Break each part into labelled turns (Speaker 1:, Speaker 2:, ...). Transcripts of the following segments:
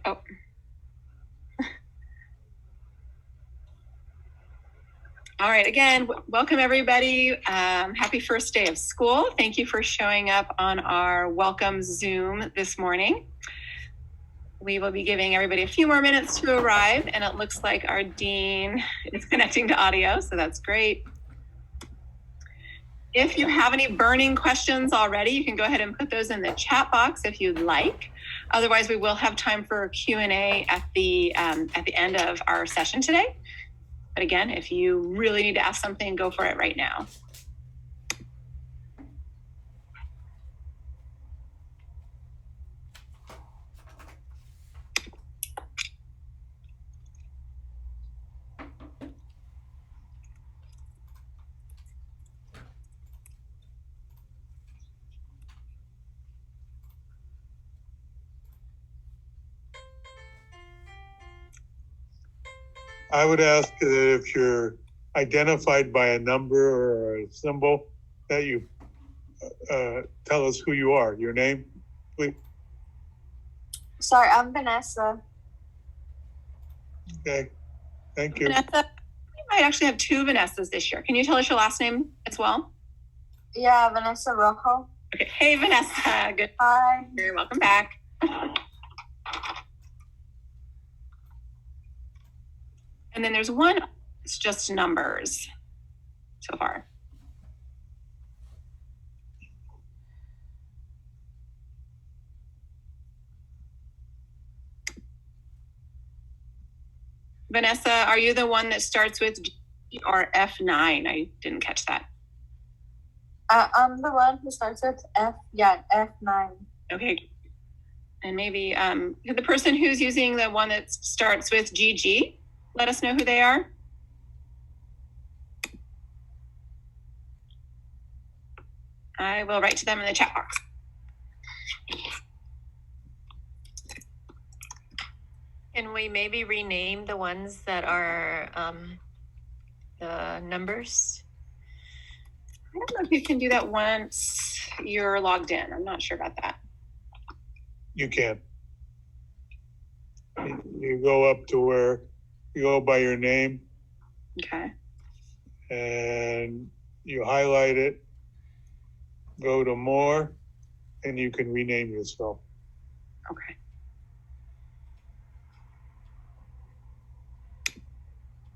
Speaker 1: Oh. All right, again, welcome everybody. Happy first day of school. Thank you for showing up on our welcome Zoom this morning. We will be giving everybody a few more minutes to arrive, and it looks like our dean is connecting to audio, so that's great. If you have any burning questions already, you can go ahead and put those in the chat box if you'd like. Otherwise, we will have time for Q&A at the end of our session today. But again, if you really need to ask something, go for it right now.
Speaker 2: I would ask that if you're identified by a number or a symbol, that you tell us who you are, your name, please.
Speaker 3: Sorry, I'm Vanessa.
Speaker 2: Okay, thank you.
Speaker 1: Vanessa, we might actually have two Vanessas this year. Can you tell us your last name as well?
Speaker 3: Yeah, Vanessa Rojo.
Speaker 1: Okay. Hey, Vanessa. Good.
Speaker 3: Hi.
Speaker 1: You're welcome back. And then there's one, it's just numbers so far. Vanessa, are you the one that starts with G or F9? I didn't catch that.
Speaker 3: I'm the one who starts with F. Yeah, F9.
Speaker 1: Okay. And maybe the person who's using the one that starts with GG, let us know who they are. I will write to them in the chat box.
Speaker 4: Can we maybe rename the ones that are the numbers?
Speaker 1: I don't know if you can do that once you're logged in. I'm not sure about that.
Speaker 2: You can. You go up to where you go by your name.
Speaker 1: Okay.
Speaker 2: And you highlight it, go to more, and you can rename yourself.
Speaker 1: Okay.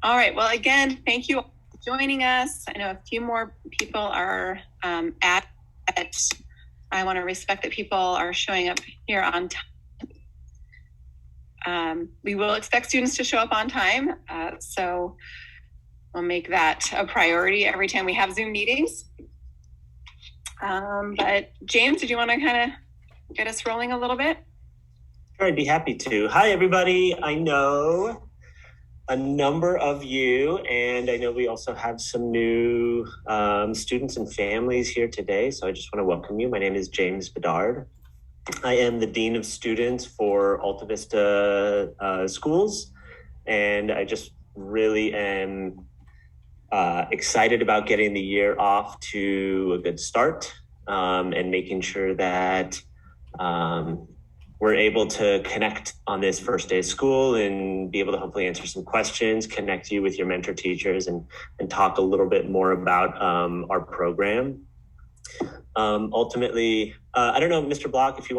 Speaker 1: All right. Well, again, thank you all for joining us. I know a few more people are at it. I want to respect that people are showing up here on time. We will expect students to show up on time. So we'll make that a priority every time we have Zoom meetings. But James, did you want to kind of get us rolling a little bit?
Speaker 5: Sure, I'd be happy to. Hi, everybody. I know a number of you, and I know we also have some new students and families here today, so I just want to welcome you. My name is James Bedard. I am the Dean of Students for Alta Vista Schools, and I just really am excited about getting the year off to a good start and making sure that we're able to connect on this first day of school and be able to hopefully answer some questions, connect you with your mentor teachers, and talk a little bit more about our program. Ultimately, I don't know, Mr. Block, if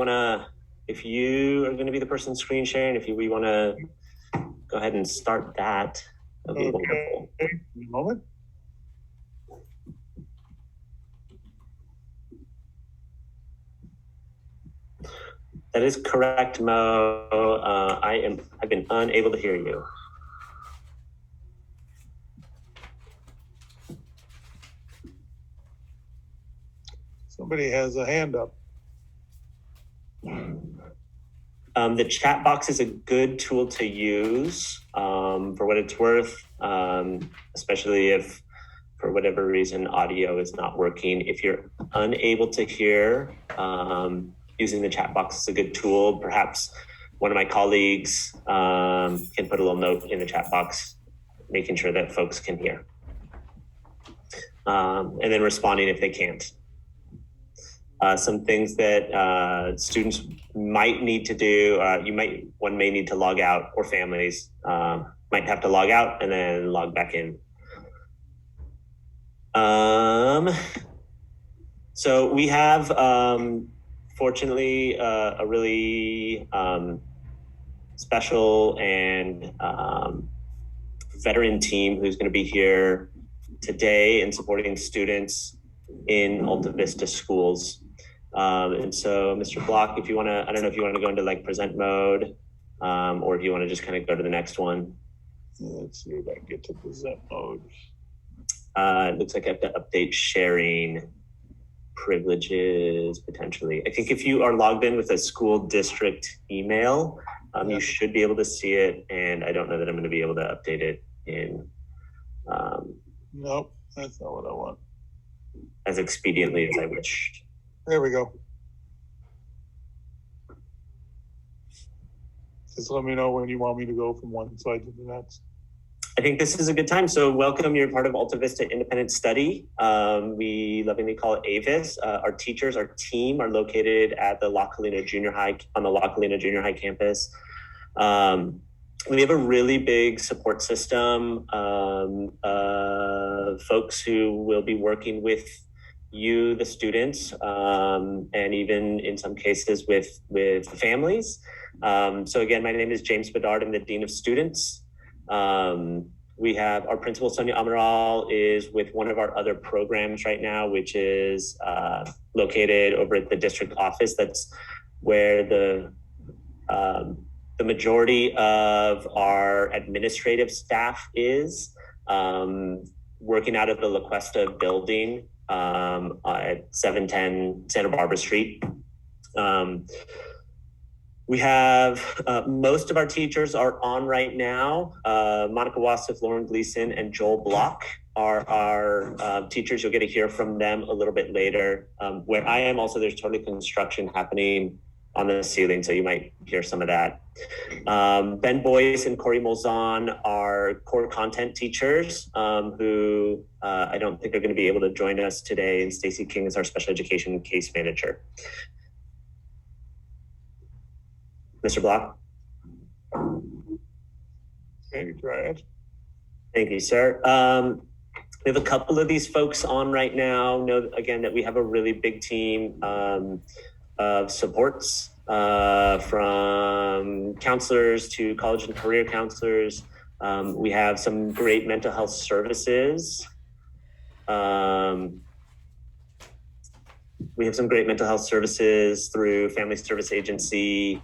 Speaker 5: you are going to be the person screen sharing, if we want to go ahead and start that, that'd be wonderful.
Speaker 2: Okay, a moment.
Speaker 5: That is correct, Mo. I've been unable to hear you.
Speaker 2: Somebody has a hand up.
Speaker 5: The chat box is a good tool to use for what it's worth, especially if for whatever reason audio is not working. If you're unable to hear, using the chat box is a good tool. Perhaps one of my colleagues can put a little note in the chat box, making sure that folks can hear. And then responding if they can't. some things that students might need to do. One may need to log out, or families might have to log out and then log back in. So we have, fortunately, a really special and veteran team who's going to be here today and supporting students in Alta Vista schools. And so, Mr. Block, if you want to, I don't know if you want to go into like present mode, or if you want to just kind of go to the next one.
Speaker 2: Let's see if I can get to present mode.
Speaker 5: It looks like I have to update sharing privileges potentially. I think if you are logged in with a school district email, you should be able to see it. And I don't know that I'm going to be able to update it in.
Speaker 2: Nope, that's not what I want.
Speaker 5: As expediently as I wish.
Speaker 2: There we go. Just let me know when you want me to go from one slide to the next.
Speaker 5: I think this is a good time. So welcome, you're part of Alta Vista Independent Study. We lovingly call it AVIS. Our teachers, our team are located at the La Colina Junior High, on the La Colina Junior High campus. We have a really big support system of folks who will be working with you, the students, and even in some cases with families. So again, my name is James Bedard. I'm the Dean of Students. We have our principal, Sonia Amaral, is with one of our other programs right now, which is located over at the district office. That's where the majority of our administrative staff is, working out of the La Cuesta building at 710 Santa Barbara Street. We have most of our teachers are on right now. Monica Wasif, Lauren Gleason, and Joel Block are our teachers. You'll get to hear from them a little bit later. Where I am also, there's totally construction happening on the ceiling, so you might hear some of that. Ben Boyce and Corey Molzon are core content teachers who I don't think are going to be able to join us today. And Stacy King is our special education case manager. Mr. Block.
Speaker 2: Okay, try it.
Speaker 5: Thank you, sir. We have a couple of these folks on right now. Know again that we have a really big team of supports from counselors to college and career counselors. We have some great mental health services. We have some great mental health services through Family Service Agency,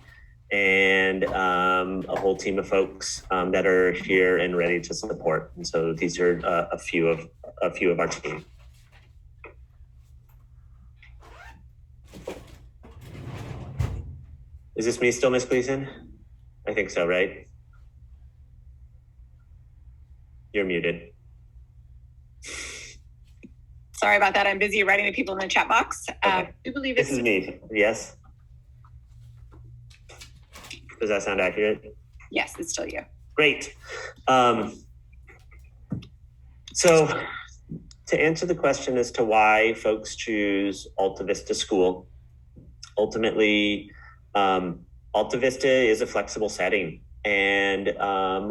Speaker 5: and a whole team of folks that are here and ready to support. And so these are a few of our team. Is this me still, Ms. Gleason? I think so, right? You're muted.
Speaker 1: Sorry about that. I'm busy writing to people in the chat box.
Speaker 5: Okay.
Speaker 1: I do believe
Speaker 5: This is me, yes? Does that sound accurate?
Speaker 1: Yes, it's still you.
Speaker 5: Great. So to answer the question as to why folks choose Alta Vista School, ultimately, Alta Vista is a flexible setting. And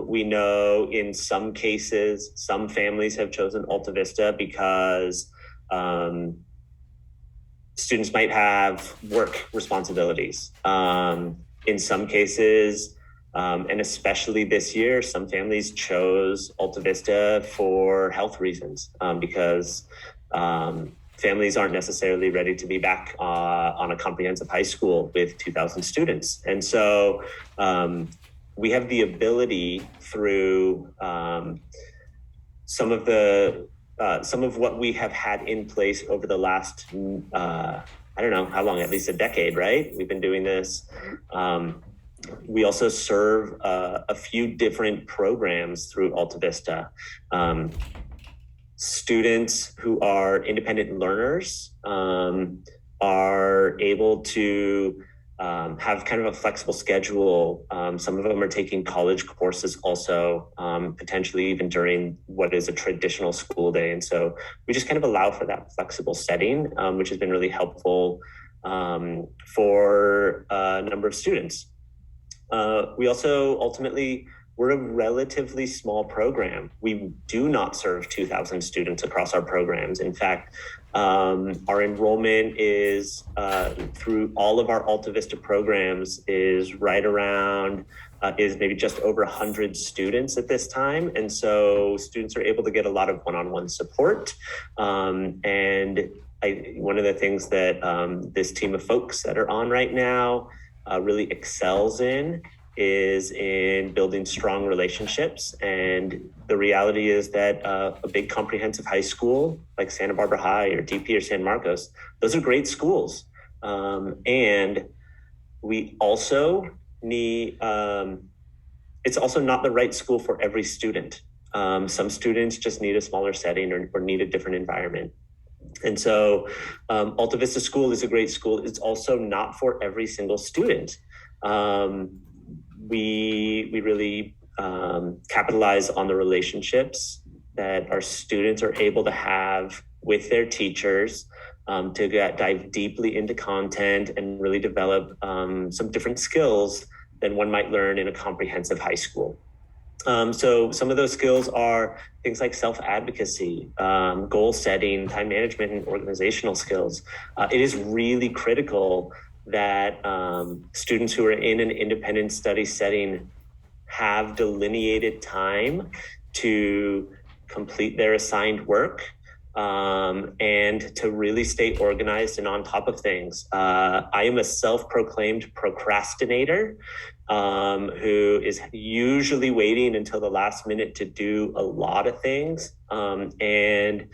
Speaker 5: we know in some cases, some families have chosen Alta Vista because students might have work responsibilities. In some cases, and especially this year, some families chose Alta Vista for health reasons because families aren't necessarily ready to be back on a comprehensive high school with 2,000 students. And so we have the ability through some of what we have had in place over the last, I don't know how long, at least a decade, right? We've been doing this. We also serve a few different programs through Alta Vista. Students who are independent learners are able to have kind of a flexible schedule. Some of them are taking college courses also, potentially even during what is a traditional school day. And so we just kind of allow for that flexible setting, which has been really helpful for a number of students. We also ultimately, we're a relatively small program. We do not serve 2,000 students across our programs. In fact, our enrollment is through all of our Alta Vista programs is right around, is maybe just over 100 students at this time. And so students are able to get a lot of one-on-one support. And one of the things that this team of folks that are on right now really excels in is in building strong relationships. And the reality is that a big comprehensive high school like Santa Barbara High or DP or San Marcos, those are great schools. And we also need, it's also not the right school for every student. Some students just need a smaller setting or need a different environment. And so Alta Vista School is a great school. It's also not for every single student. We really capitalize on the relationships that our students are able to have with their teachers to dive deeply into content and really develop some different skills than one might learn in a comprehensive high school. So some of those skills are things like self-advocacy, goal setting, time management, and organizational skills. It is really critical that students who are in an independent study setting have delineated time to complete their assigned work and to really stay organized and on top of things. I am a self-proclaimed procrastinator who is usually waiting until the last minute to do a lot of things. And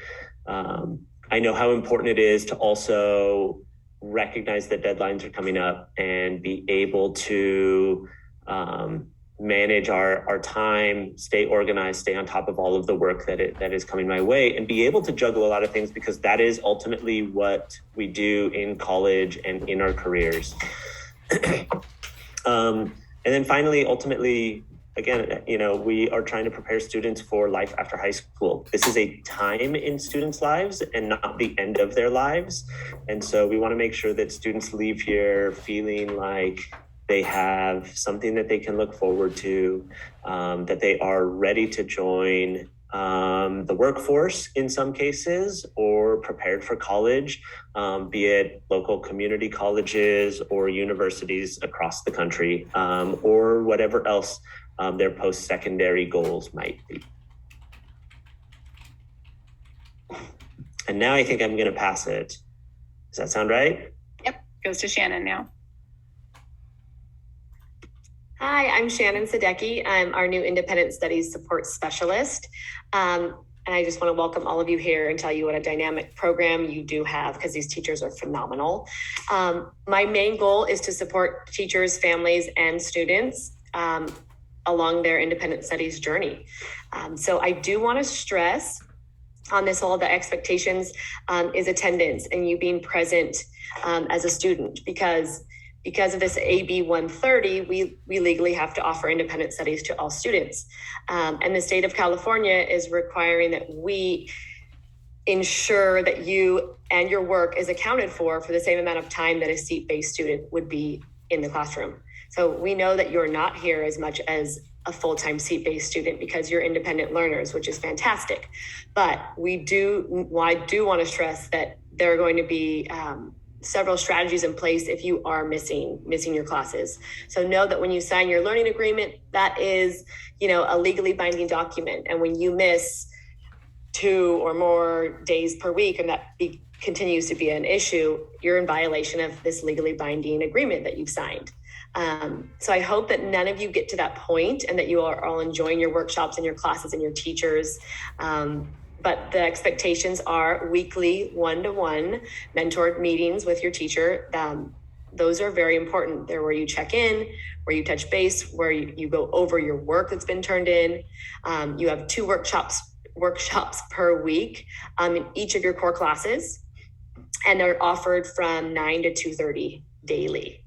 Speaker 5: I know how important it is to also recognize that deadlines are coming up and be able to manage our time, stay organized, stay on top of all of the work that is coming my way, and be able to juggle a lot of things, because that is ultimately what we do in college and in our careers. And then finally, ultimately, again, we are trying to prepare students for life after high school. This is a time in students' lives and not the end of their lives. And so we want to make sure that students leave here feeling like they have something that they can look forward to, that they are ready to join the workforce in some cases, or prepared for college, be it local community colleges or universities across the country, or whatever else their post-secondary goals might be. And now I think I'm going to pass it. Does that sound right?
Speaker 1: Yep, goes to Shannon now.
Speaker 6: Hi, I'm Shannon Sadecki. I'm our new Independent Studies Support Specialist. And I just want to welcome all of you here and tell you what a dynamic program you do have, because these teachers are phenomenal. My main goal is to support teachers, families, and students along their independent studies journey. So I do want to stress on this, all the expectations is attendance and you being present as a student, because of this AB 130, we legally have to offer independent studies to all students. And the state of California is requiring that we ensure that you and your work is accounted for the same amount of time that a seat-based student would be in the classroom. So we know that you're not here as much as a full-time seat-based student because you're independent learners, which is fantastic. But I do want to stress that there are going to be several strategies in place if you are missing your classes. So know that when you sign your learning agreement, that is, a legally binding document. And when you miss 2 or more days per week, and that continues to be an issue, you're in violation of this legally binding agreement that you've signed. So I hope that none of you get to that point and that you are all enjoying your workshops and your classes and your teachers. But the expectations are weekly, one-to-one mentored meetings with your teacher. Those are very important. They're where you check in, where you touch base, where you go over your work that's been turned in. You have 2 workshops per week in each of your core classes, and they're offered from 9 to 2:30 daily.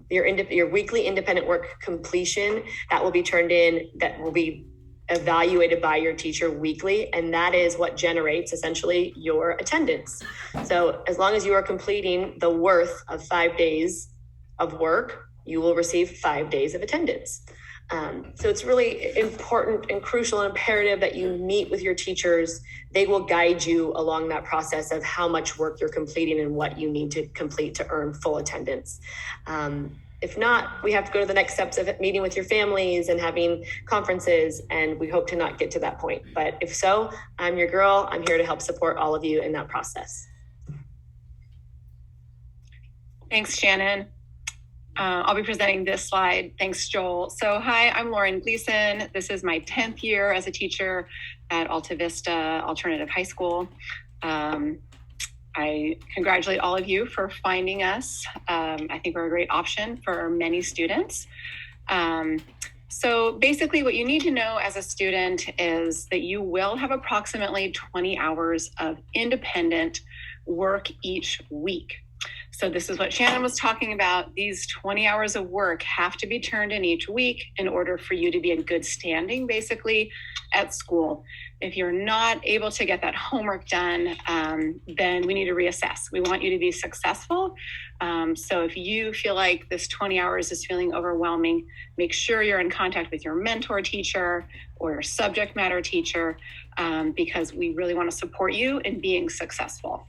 Speaker 6: Your weekly independent work completion, that will be turned in, that will be evaluated by your teacher weekly, and that is what generates essentially your attendance. So as long as you are completing the worth of 5 days of work, you will receive 5 days of attendance. So it's really important and crucial and imperative that you meet with your teachers. They will guide you along that process of how much work you're completing and what you need to complete to earn full attendance. If not, we have to go to the next steps of meeting with your families and having conferences, and we hope to not get to that point. But if so, I'm your girl. I'm here to help support all of you in that process.
Speaker 1: Thanks, Shannon. I'll be presenting this slide. Thanks, Joel. So hi, I'm Lauren Gleason. This is my 10th year as a teacher at Alta Vista Alternative High School. I congratulate all of you for finding us. I think we're a great option for many students. So basically what you need to know as a student is that you will have approximately 20 hours of independent work each week. So this is what Shannon was talking about. These 20 hours of work have to be turned in each week in order for you to be in good standing, basically, at school. If you're not able to get that homework done, then we need to reassess. We want you to be successful. So if you feel like this 20 hours is feeling overwhelming, make sure you're in contact with your mentor teacher or your subject matter teacher, because we really want to support you in being successful.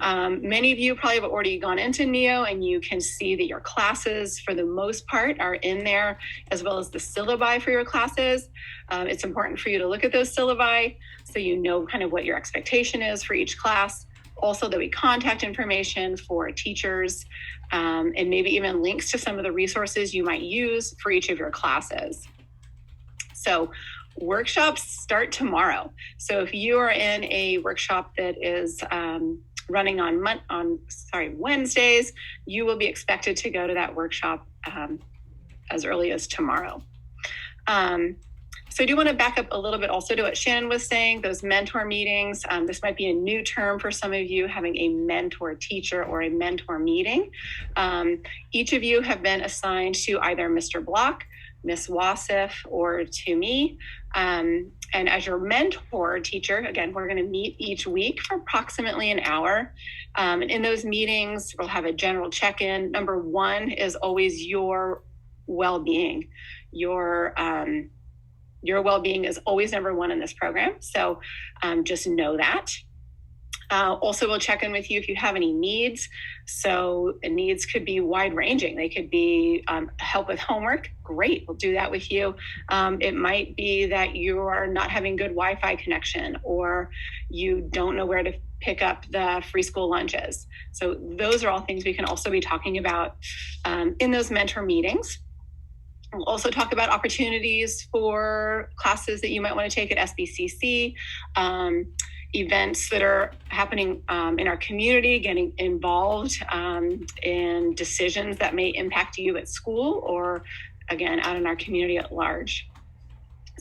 Speaker 1: Many of you probably have already gone into NEO, and you can see that your classes, for the most part, are in there, as well as the syllabi for your classes. It's important for you to look at those syllabi so you know kind of what your expectation is for each class. Also, there'll be contact information for teachers, and maybe even links to some of the resources you might use for each of your classes. So workshops start tomorrow. So if you are in a workshop that is running on Wednesdays, you will be expected to go to that workshop as early as tomorrow. So I do want to back up a little bit also to what Shannon was saying, those mentor meetings. This might be a new term for some of you, having a mentor teacher or a mentor meeting. Each of you have been assigned to either Mr. Block, Ms. Wasif, or to me. And as your mentor teacher, again, we're going to meet each week for approximately an hour. And in those meetings, we'll have a general check-in. Number one is always your well-being. Your well-being is always number one in this program. So just know that. Also, we'll check in with you if you have any needs. So needs could be wide ranging. They could be help with homework. Great, we'll do that with you. It might be that you are not having good Wi-Fi connection, or you don't know where to pick up the free school lunches. So those are all things we can also be talking about in those mentor meetings. We'll also talk about opportunities for classes that you might want to take at SBCC. Events that are happening in our community, getting involved in decisions that may impact you at school or, again, out in our community at large.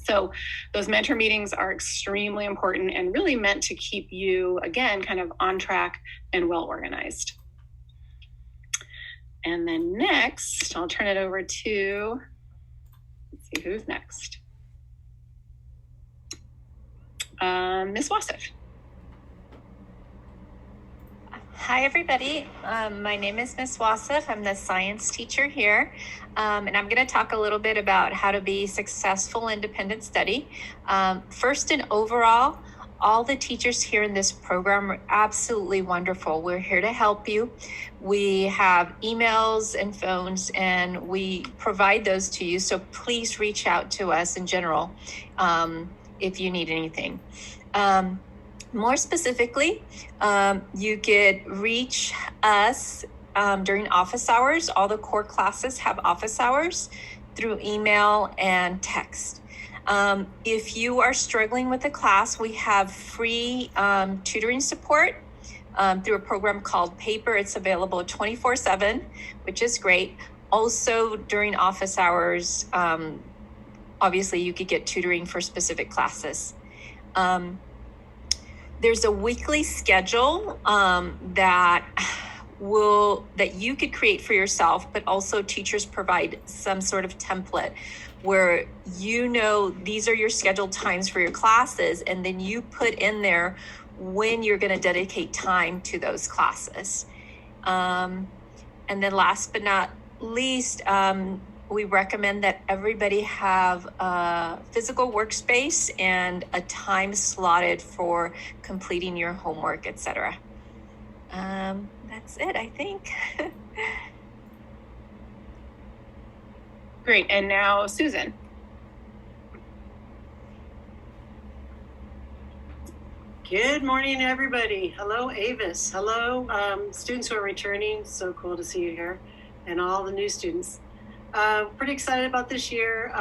Speaker 1: So those mentor meetings are extremely important and really meant to keep you, again, kind of on track and well organized. And then next, I'll turn it over to, let's see who's next. Ms. Wasif.
Speaker 4: Hi, everybody. My name is Ms. Wasif. I'm the science teacher here. And I'm going to talk a little bit about how to be successful independent study. First and overall, all the teachers here in this program are absolutely wonderful. We're here to help you. We have emails and phones, and we provide those to you. So please reach out to us in general if you need anything. More specifically, you could reach us during office hours. All the core classes have office hours through email and text. If you are struggling with a class, we have free tutoring support through a program called Paper. It's available 24/7, which is great. Also, during office hours, obviously you could get tutoring for specific classes. There's a weekly schedule that that you could create for yourself, but also teachers provide some sort of template where these are your scheduled times for your classes, and then you put in there when you're going to dedicate time to those classes. And then last but not least, we recommend that everybody have a physical workspace and a time slotted for completing your homework, etc. That's it, I think.
Speaker 1: Great. And now Susan.
Speaker 7: Good morning, everybody. Hello, AVIS. Hello, students who are returning. So cool to see you here, and all the new students. Pretty excited about this year.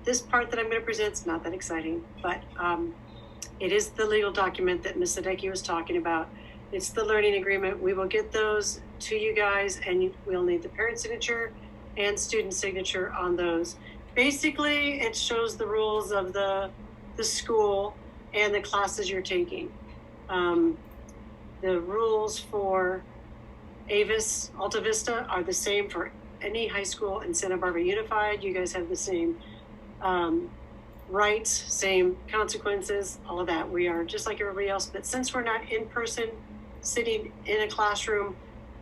Speaker 7: This part that I'm going to present is not that exciting, but it is the legal document that Ms. Sadecki was talking about. It's the learning agreement. We will get those to you guys, and we'll need the parent signature and student signature on those. Basically, it shows the rules of the school and the classes you're taking. The rules for AVIS Alta Vista are the same for any high school in Santa Barbara Unified. You guys have the same rights, same consequences, all of that. We are just like everybody else, but since we're not in person sitting in a classroom,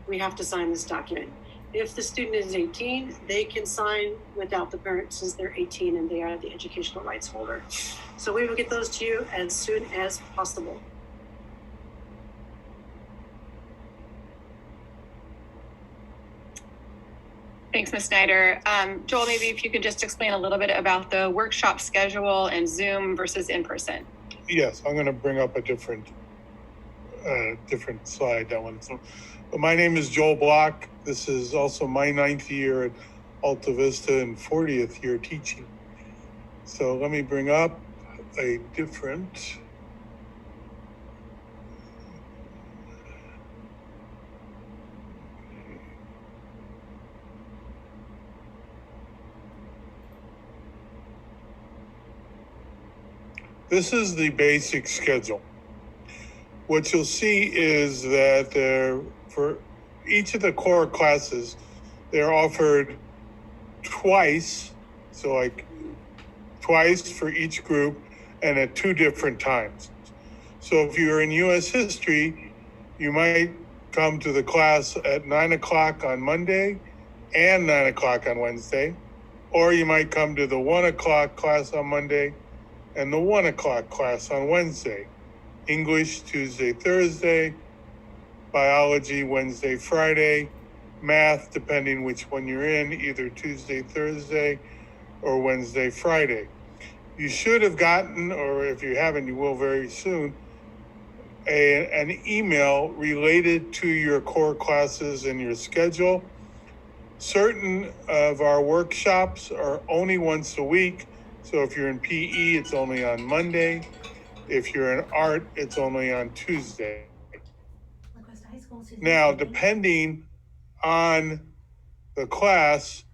Speaker 7: we have to sign this document. If the student is 18, they can sign without the parent since they're 18 and they are the educational rights holder. So we will get those to you as soon as possible.
Speaker 1: Thanks, Ms. Snyder. Joel, maybe if you could just explain a little bit about the workshop schedule and Zoom versus in-person.
Speaker 2: Yes, I'm going to bring up a different slide, that one. So, my name is Joel Block. This is also my 9th year at Alta Vista and 40th year teaching. So let me bring up a different. This is the basic schedule. What you'll see is that for each of the core classes, they're offered twice, so like twice for each group and at 2 different times. So if you're in U.S. history, you might come to the class at 9 o'clock on Monday and 9 o'clock on Wednesday, or you might come to the 1 o'clock class on Monday and the 1 o'clock class on Wednesday. English Tuesday, Thursday, biology Wednesday, Friday, math, depending which one you're in, either Tuesday, Thursday, or Wednesday, Friday. You should have gotten, or if you haven't, you will very soon, an email related to your core classes and your schedule. Certain of our workshops are only once a week. So if you're in PE, it's only on Monday. If you're in art, it's only on Tuesday. Now, depending on the class,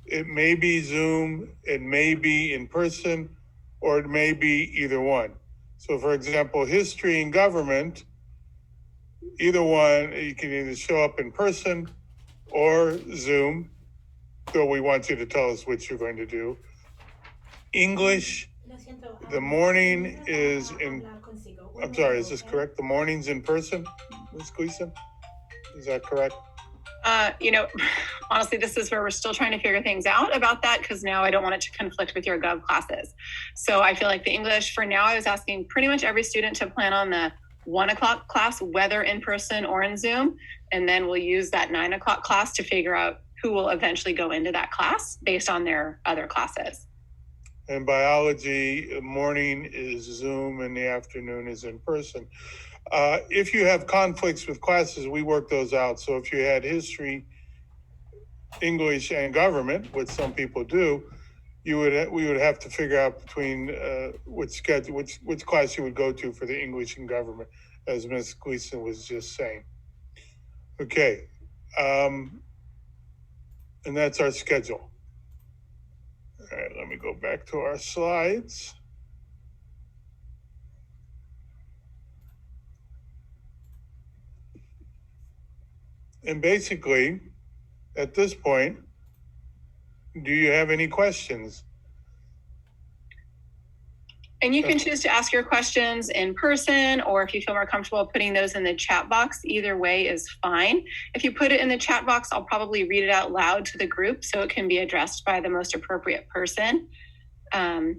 Speaker 2: it may be Zoom, it may be in person, or it may be either one. So for example, history and government, either one, you can either show up in person or Zoom, though we want you to tell us which you're going to do. English, the morning is in, I'm sorry, is this correct? The morning's in person, Ms. Gleason? Is that correct?
Speaker 1: Honestly, this is where we're still trying to figure things out about that, because now I don't want it to conflict with your Gov classes. So I feel like the English, for now, I was asking pretty much every student to plan on the 1 o'clock class, whether in person or in Zoom. And then we'll use that 9 o'clock class to figure out who will eventually go into that class based on their other classes.
Speaker 2: And biology, morning is Zoom and the afternoon is in person. If you have conflicts with classes, we work those out. So if you had history, English, and government, which some people do, we would have to figure out between which class you would go to for the English and government, as Ms. Gleason was just saying. Okay, and that's our schedule. All right, let me go back to our slides. And basically, at this point, do you have any questions?
Speaker 1: And you can choose to ask your questions in person, or if you feel more comfortable putting those in the chat box, either way is fine. If you put it in the chat box, I'll probably read it out loud to the group so it can be addressed by the most appropriate person. And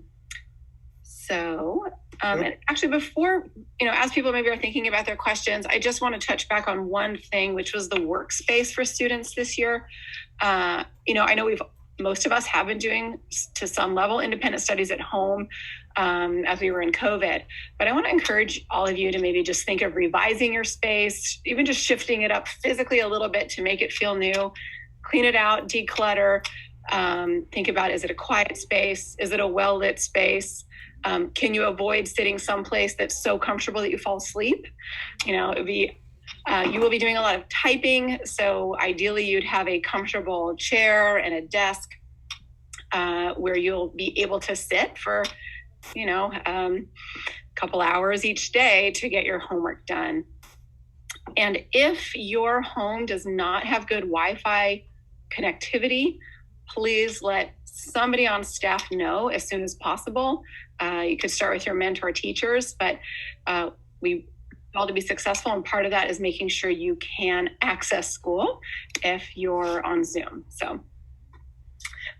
Speaker 1: actually, before, as people maybe are thinking about their questions, I just want to touch back on one thing, which was the workspace for students this year. I know most of us have been doing, to some level, independent studies at home as we were in COVID. But I want to encourage all of you to maybe just think of revising your space, even just shifting it up physically a little bit to make it feel new, clean it out, declutter. Think about, is it a quiet space? Is it a well-lit space? Can you avoid sitting someplace that's so comfortable that you fall asleep? You will be doing a lot of typing, so ideally you'd have a comfortable chair and a desk where you'll be able to sit for, a couple hours each day to get your homework done. And if your home does not have good Wi-Fi connectivity, please let somebody on staff know as soon as possible. You could start with your mentor teachers, but we all to be successful, and part of that is making sure you can access school if you're on Zoom. So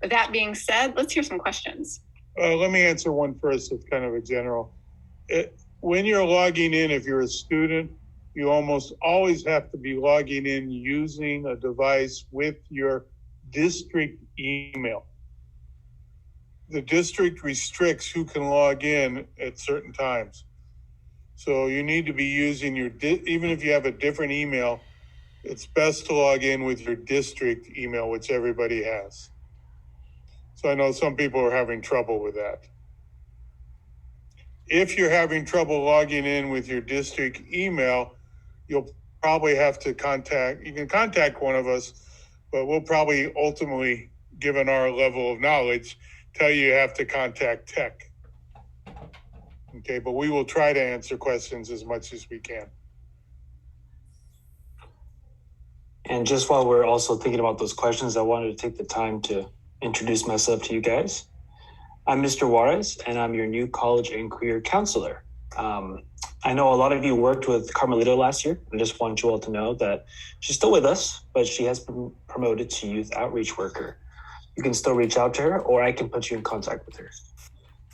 Speaker 1: with that being said, let's hear some questions.
Speaker 2: Let me answer one first. It's kind of a general. When you're logging in, if you're a student, you almost always have to be logging in using a device with your district email. The district restricts who can log in at certain times. So you need to be using even if you have a different email, it's best to log in with your district email, which everybody has. So I know some people are having trouble with that. If you're having trouble logging in with your district email, you'll probably have to you can contact one of us, but we'll probably ultimately, given our level of knowledge, tell you have to contact tech. Okay, but we will try to answer questions as much as we can.
Speaker 8: And just while we're also thinking about those questions, I wanted to take the time to introduce myself to you guys. I'm Mr. Juarez, and I'm your new college and career counselor. I know a lot of you worked with Carmelito last year. I just want you all to know that she's still with us, but she has been promoted to youth outreach worker. You can still reach out to her, or I can put you in contact with her.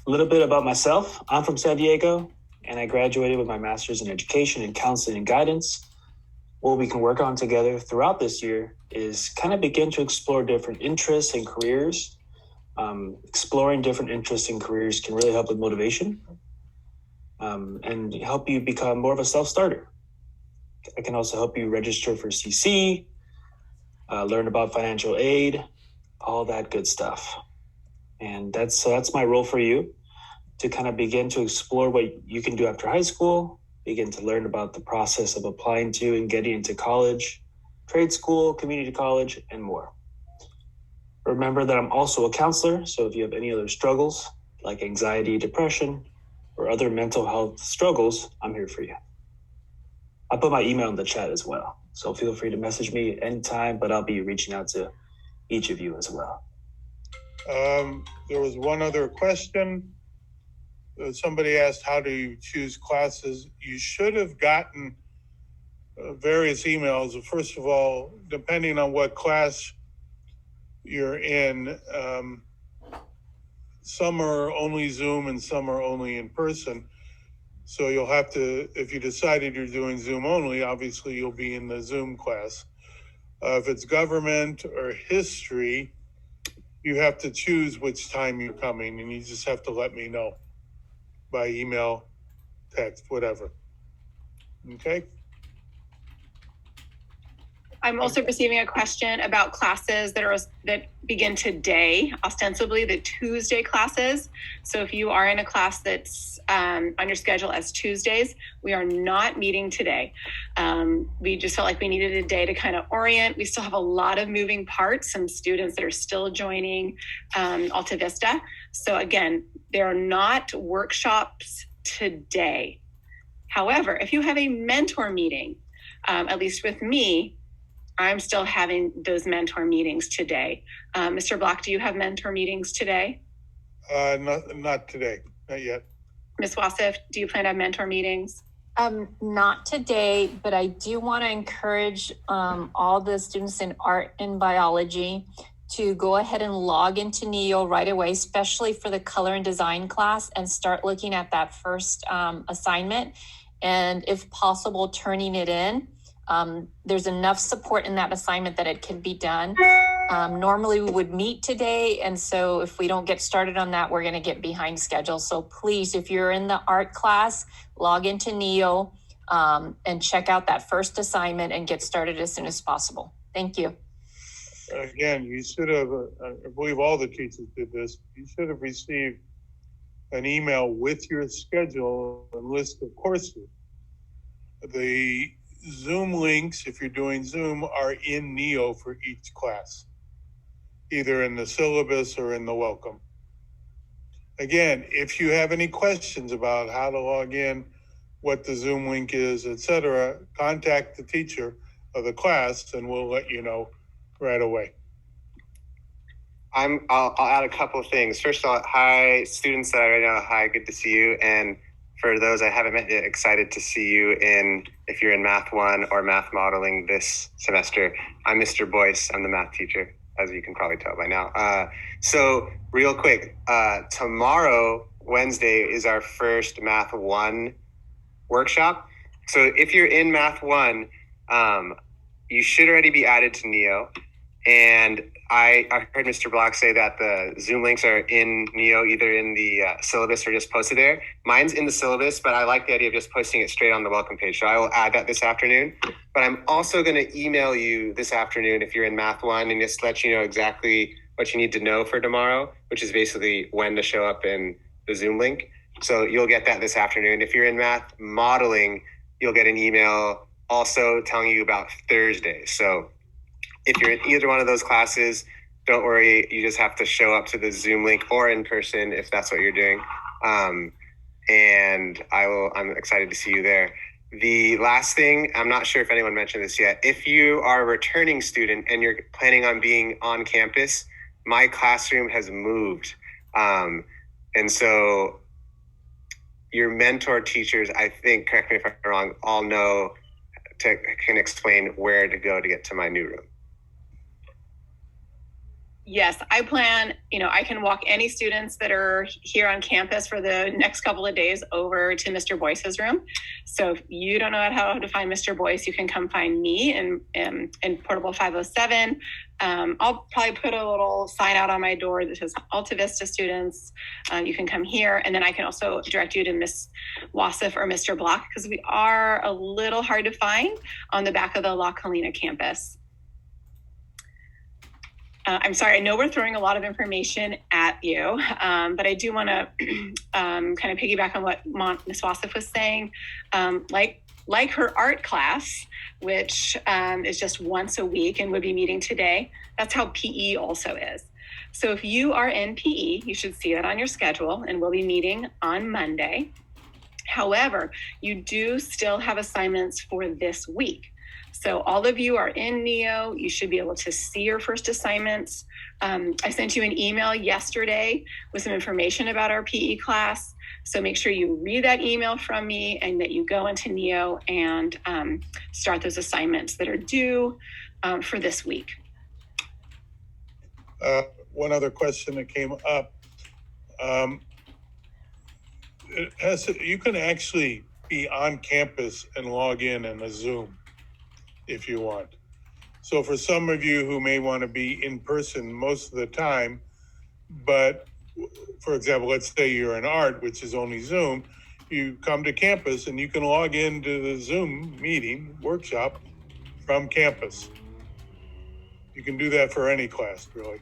Speaker 8: A little bit about myself. I'm from San Diego, and I graduated with my master's in education and counseling and guidance. What we can work on together throughout this year is kind of begin to explore different interests and careers. Exploring different interests and careers can really help with motivation and help you become more of a self-starter. I can also help you register for CC, learn about financial aid, all that good stuff. And that's my role for you, to kind of begin to explore what you can do after high school, begin to learn about the process of applying to and getting into college, trade school, community college, and more. Remember that I'm also a counselor, so if you have any other struggles like anxiety, depression, or other mental health struggles, I'm here for you. I'll put my email in the chat as well, so feel free to message me anytime, but I'll be reaching out to each of you as well.
Speaker 2: There was one other question. Somebody asked, how do you choose classes? You should have gotten various emails. First of all, depending on what class you're in, some are only Zoom and some are only in person. So you'll have to, if you decided you're doing Zoom only, obviously you'll be in the Zoom class. If it's government or history, you have to choose which time you're coming, and you just have to let me know by email, text, whatever. Okay?
Speaker 1: I'm also receiving a question about classes that begin today, ostensibly the Tuesday classes. So if you are in a class that's on your schedule as Tuesdays, we are not meeting today. We just felt like we needed a day to kind of orient. We still have a lot of moving parts, some students that are still joining Alta Vista. So again, there are not workshops today. However, if you have a mentor meeting, at least with me, I'm still having those mentor meetings today. Mr. Block, do you have mentor meetings today?
Speaker 2: Not today, not yet.
Speaker 1: Ms. Wasif, do you plan to have mentor meetings?
Speaker 4: Not today, but I do want to encourage all the students in art and biology to go ahead and log into NEO right away, especially for the color and design class, and start looking at that first assignment. And if possible, turning it in. There's enough support in that assignment that it can be done. Normally we would meet today, and so if we don't get started on that, we're going to get behind schedule. So please, if you're in the art class, log into NEO and check out that first assignment and get started as soon as possible. Thank you.
Speaker 2: Again, you should have, I believe all the teachers did this, you should have received an email with your schedule and list of courses. The Zoom links, if you're doing Zoom, are in NEO for each class, either in the syllabus or in the welcome. Again, if you have any questions about how to log in, what the Zoom link is, etc., contact the teacher of the class and we'll let you know right away.
Speaker 9: I'll add a couple of things. First of all, hi, students that I already know. Hi, good to see you. And for those I haven't met yet, excited to see you if you're in Math 1 or Math Modeling this semester. I'm Mr. Boyce. I'm the math teacher, as you can probably tell by now. So real quick, tomorrow, Wednesday, is our first Math 1 workshop. So if you're in Math 1, you should already be added to NEO. And I heard Mr. Block say that the Zoom links are in NEO, either in the syllabus or just posted there. Mine's in the syllabus, but I like the idea of just posting it straight on the welcome page. So I will add that this afternoon. But I'm also going to email you this afternoon if you're in Math 1 and just let you know exactly what you need to know for tomorrow, which is basically when to show up in the Zoom link. So you'll get that this afternoon. If you're in Math Modeling, you'll get an email also telling you about Thursday. So if you're in either one of those classes, don't worry. You just have to show up to the Zoom link or in person if that's what you're doing. And I'm excited to see you there. The last thing, I'm not sure if anyone mentioned this yet. If you are a returning student and you're planning on being on campus, my classroom has moved. And so your mentor teachers, I think, correct me if I'm wrong, all can explain where to go to get to my new room.
Speaker 1: Yes, I plan, I can walk any students that are here on campus for the next couple of days over to Mr. Boyce's room. So if you don't know how to find Mr. Boyce, you can come find me in Portable 507. I'll probably put a little sign out on my door that says Alta Vista students. You can come here. And then I can also direct you to Ms. Wasif or Mr. Block, because we are a little hard to find on the back of the La Colina campus. I'm sorry, I know we're throwing a lot of information at you, but I do want to kind of piggyback on what Ms. Wasif was saying. Like her art class, which is just once a week and would be meeting today, that's how PE also is. So if you are in PE, you should see that on your schedule, and we'll be meeting on Monday. However, you do still have assignments for this week. So all of you are in NEO. You should be able to see your first assignments. I sent you an email yesterday with some information about our PE class. So make sure you read that email from me and that you go into NEO and start those assignments that are due for this week.
Speaker 2: One other question that came up. You can actually be on campus and log in a Zoom if you want. So for some of you who may want to be in person most of the time, but for example, let's say you're in art, which is only Zoom, you come to campus and you can log into the Zoom meeting workshop from campus. You can do that for any class, really.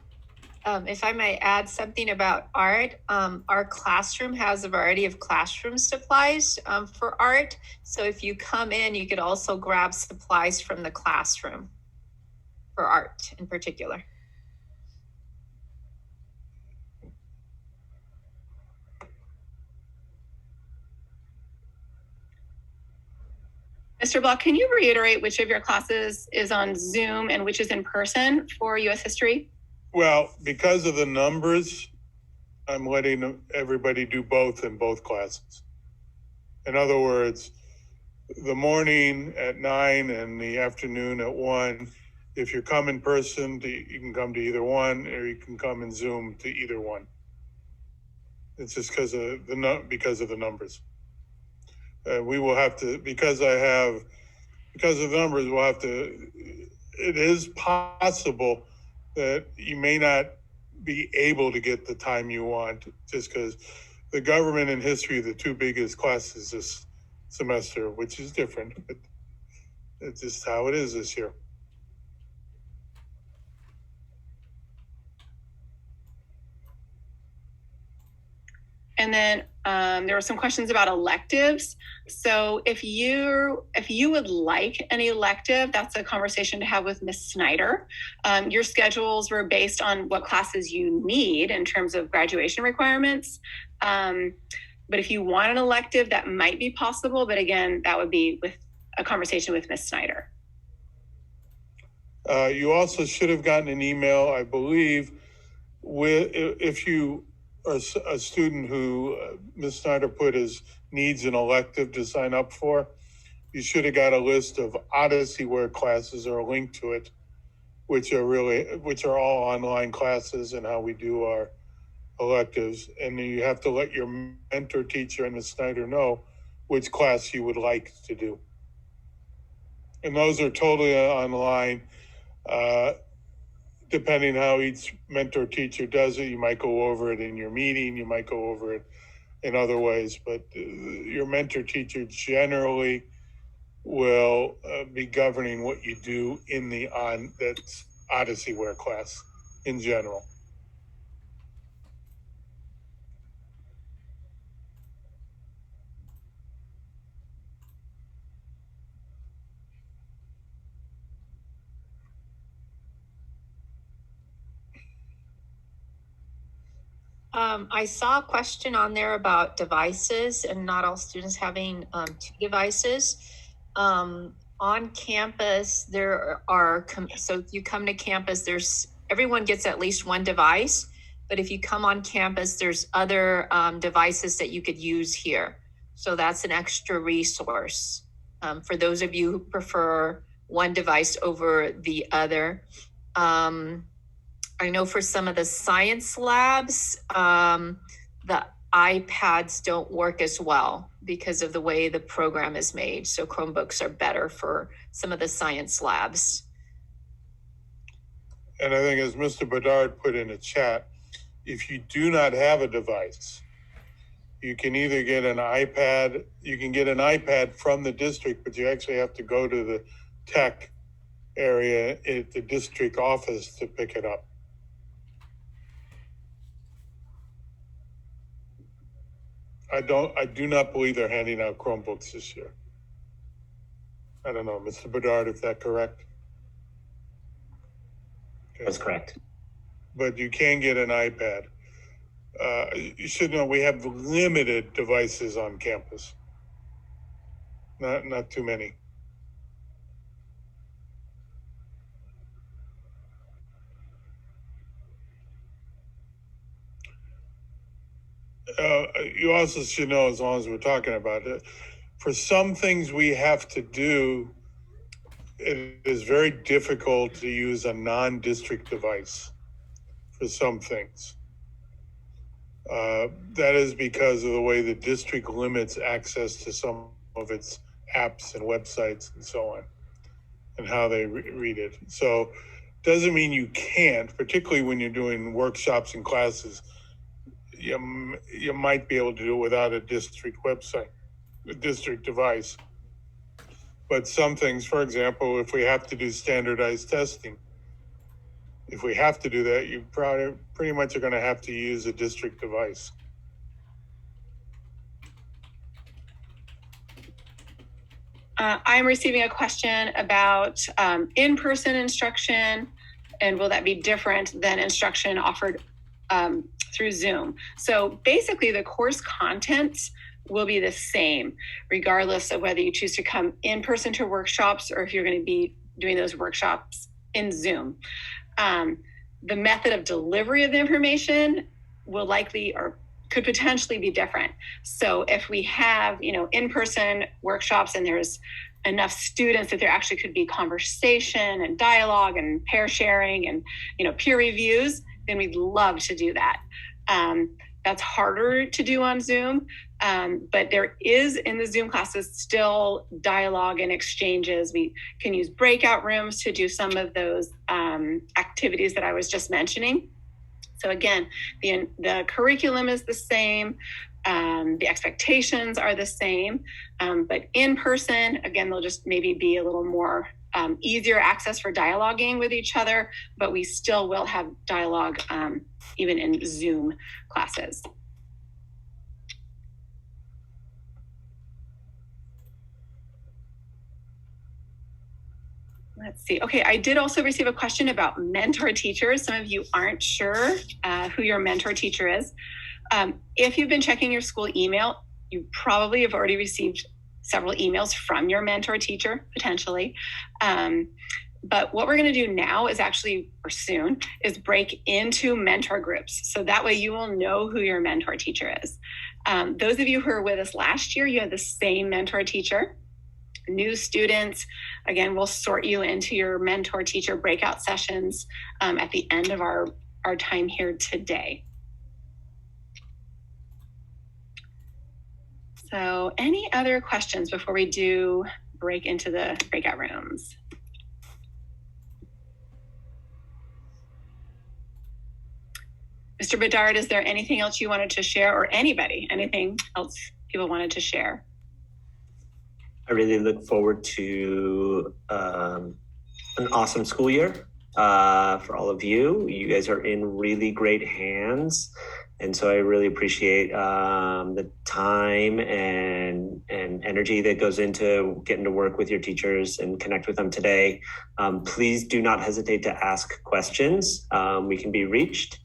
Speaker 4: If I may add something about art, our classroom has a variety of classroom supplies for art. So if you come in, you could also grab supplies from the classroom for art in particular.
Speaker 1: Mr. Block, can you reiterate which of your classes is on Zoom and which is in person for U.S. history?
Speaker 2: Well, because of the numbers, I'm letting everybody do both in both classes. In other words, the morning at 9 and the afternoon at 1. If you're coming in person, you can come to either one, or you can come in Zoom to either one. It's just because of the numbers. We will have to, because of the numbers, we'll have to. It is possible that you may not be able to get the time you want, just because the government and history are the two biggest classes this semester, which is different, but it's just how it is this year.
Speaker 1: And then there were some questions about electives. So if you would like an elective, that's a conversation to have with Ms. Snyder. Your schedules were based on what classes you need in terms of graduation requirements. But if you want an elective, that might be possible. But again, that would be with a conversation with Ms. Snyder.
Speaker 2: You also should have gotten an email, I believe, if you are a student who Ms. Snyder put as needs an elective to sign up for. You should have got a list of Odyssey-ware classes or a link to it, which are all online classes and how we do our electives. And then you have to let your mentor teacher and Ms. Snyder know which class you would like to do. And those are totally online. Depending how each mentor teacher does it, you might go over it in your meeting, you might go over it in other ways, but your mentor teacher generally will be governing what you do in that Odyssey-ware class in general.
Speaker 4: I saw a question on there about devices and not all students having 2 devices. On campus, there are, so if you come to campus, everyone gets at least 1 device, but if you come on campus, there's other devices that you could use here. So that's an extra resource for those of you who prefer 1 device over the other. I know for some of the science labs, the iPads don't work as well because of the way the program is made. So Chromebooks are better for some of the science labs.
Speaker 2: And I think as Mr. Bedard put in a chat, if you do not have a device, you can either get an iPad, from the district, but you actually have to go to the tech area at the district office to pick it up. I do not believe they're handing out Chromebooks this year. I don't know, Mr. Bedard, if that's correct? Okay.
Speaker 5: That's correct.
Speaker 2: But you can get an iPad. You should know we have limited devices on campus. Not too many. You also should know, as long as we're talking about it, for some things we have to do, it is very difficult to use a non-district device for some things. That is because of the way the district limits access to some of its apps and websites and so on, and how they read it. So doesn't mean you can't, particularly when you're doing workshops and classes. You might be able to do it without a district website, a district device. But some things, for example, if we have to do standardized testing, if we have to do that, you pretty much are going to have to use a district device.
Speaker 1: I'm receiving a question about in-person instruction, and will that be different than instruction offered through Zoom? So basically the course content will be the same, regardless of whether you choose to come in person to workshops or if you're going to be doing those workshops in Zoom. The method of delivery of the information will likely or could potentially be different. So if we have, in-person workshops and there's enough students that there actually could be conversation and dialogue and pair sharing and, peer reviews, then we'd love to do that. That's harder to do on Zoom, but there is in the Zoom classes still dialogue and exchanges. We can use breakout rooms to do some of those activities that I was just mentioning. So again, the curriculum is the same, the expectations are the same, but in person, again, they'll just maybe be a little more easier access for dialoguing with each other, but we still will have dialogue even in Zoom classes. Let's see. Okay, I did also receive a question about mentor teachers. Some of you aren't sure who your mentor teacher is. If you've been checking your school email, you probably have already received several emails from your mentor teacher, potentially. But what we're going to do now is actually, or soon, is break into mentor groups. So that way you will know who your mentor teacher is. Those of you who were with us last year, you had the same mentor teacher. New students, again, we'll sort you into your mentor teacher breakout sessions at the end of our time here today. So any other questions before we do break into the breakout rooms? Mr. Bedard, is there anything else you wanted to share, or anybody, anything else people wanted to share?
Speaker 5: I really look forward to an awesome school year for all of you. You guys are in really great hands. And so I really appreciate the time and energy that goes into getting to work with your teachers and connect with them today. Please do not hesitate to ask questions. We can be reached.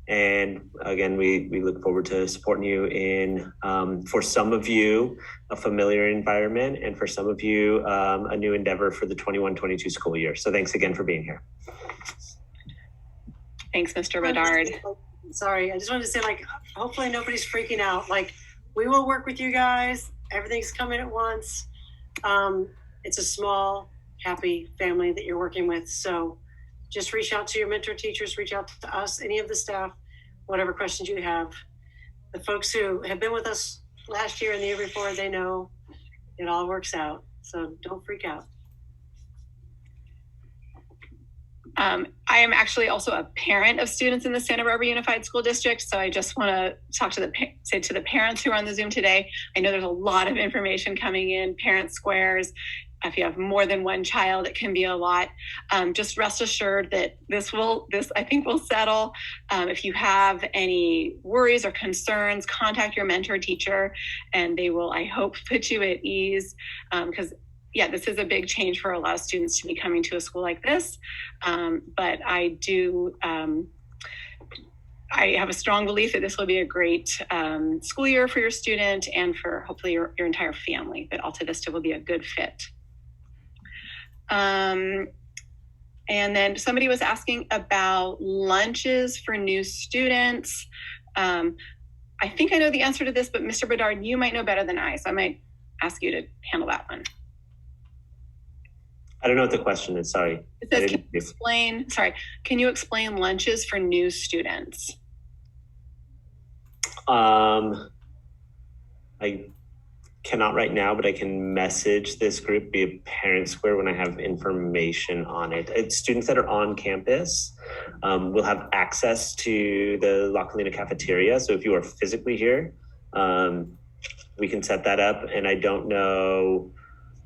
Speaker 5: And again, we look forward to supporting you in, for some of you, a familiar environment, and for some of you, a new endeavor for the 21-22 school year. So thanks again for being here.
Speaker 1: Thanks, Mr. Bedard.
Speaker 7: Sorry, I just wanted to say, hopefully nobody's freaking out. We will work with you guys. Everything's coming at once. It's a small, happy family that you're working with. So just reach out to your mentor teachers, reach out to us, any of the staff, whatever questions you have. The folks who have been with us last year and the year before, they know it all works out. So don't freak out.
Speaker 1: I am actually also a parent of students in the Santa Barbara Unified School District. So I just want to say to the parents who are on the Zoom today, I know there's a lot of information coming in, parent squares. If you have more than one child, it can be a lot. Just rest assured that this I think will settle. If you have any worries or concerns, contact your mentor teacher and they will, I hope, put you at ease. Because this is a big change for a lot of students to be coming to a school like this. But I have a strong belief that this will be a great school year for your student and for hopefully your entire family, that Alta Vista will be a good fit. And then somebody was asking about lunches for new students. I think I know the answer to this, but Mr. Bedard, you might know better than I, so I might ask you to handle that one.
Speaker 5: I don't know what the question is, sorry.
Speaker 1: It says, can you explain lunches for new students?
Speaker 5: I cannot right now, but I can message this group via Parent Square when I have information on it. It's students that are on campus will have access to the La Colina cafeteria. So if you are physically here, we can set that up. And I don't know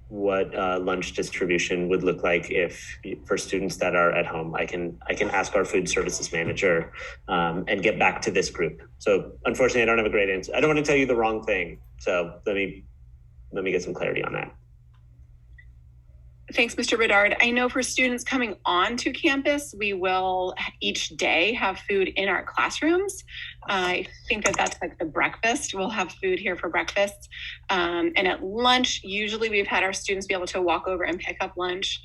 Speaker 5: what lunch distribution would look like for students that are at home. I can ask our food services manager and get back to this group. So unfortunately, I don't have a great answer. I don't want to tell you the wrong thing. So let me get some clarity on that.
Speaker 1: Thanks, Mr. Bedard. I know for students coming onto campus, we will each day have food in our classrooms. I think that that's like the breakfast. We'll have food here for breakfast. And at lunch, usually we've had our students be able to walk over and pick up lunch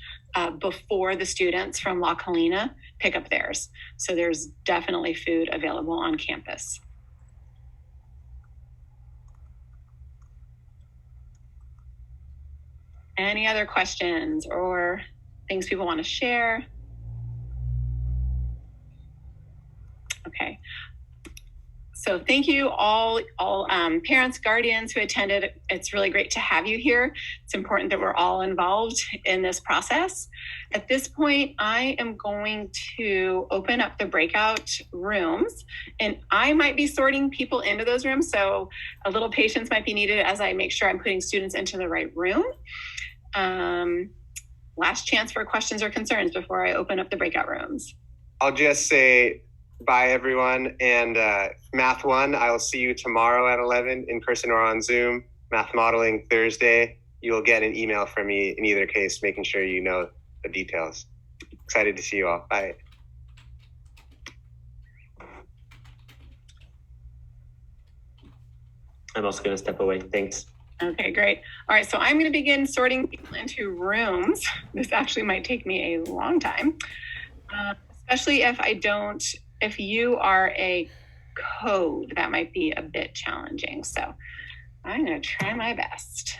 Speaker 1: before the students from La Colina pick up theirs. So there's definitely food available on campus. Any other questions or things people want to share? Okay. So thank you all parents, guardians who attended. It's really great to have you here. It's important that we're all involved in this process. At this point, I am going to open up the breakout rooms, and I might be sorting people into those rooms. So a little patience might be needed as I make sure I'm putting students into the right room. Last chance for questions or concerns before I open up the breakout rooms.
Speaker 9: I'll just say bye, everyone. And Math 1, I will see you tomorrow at 11 in person or on Zoom. Math Modeling Thursday. You'll get an email from me in either case, making sure you know the details. Excited to see you all. Bye.
Speaker 5: I'm also going to step away. Thanks.
Speaker 1: Okay, great. All right, so I'm going to begin sorting people into rooms. This actually might take me a long time, especially if you are a code, that might be a bit challenging. So I'm going to try my best.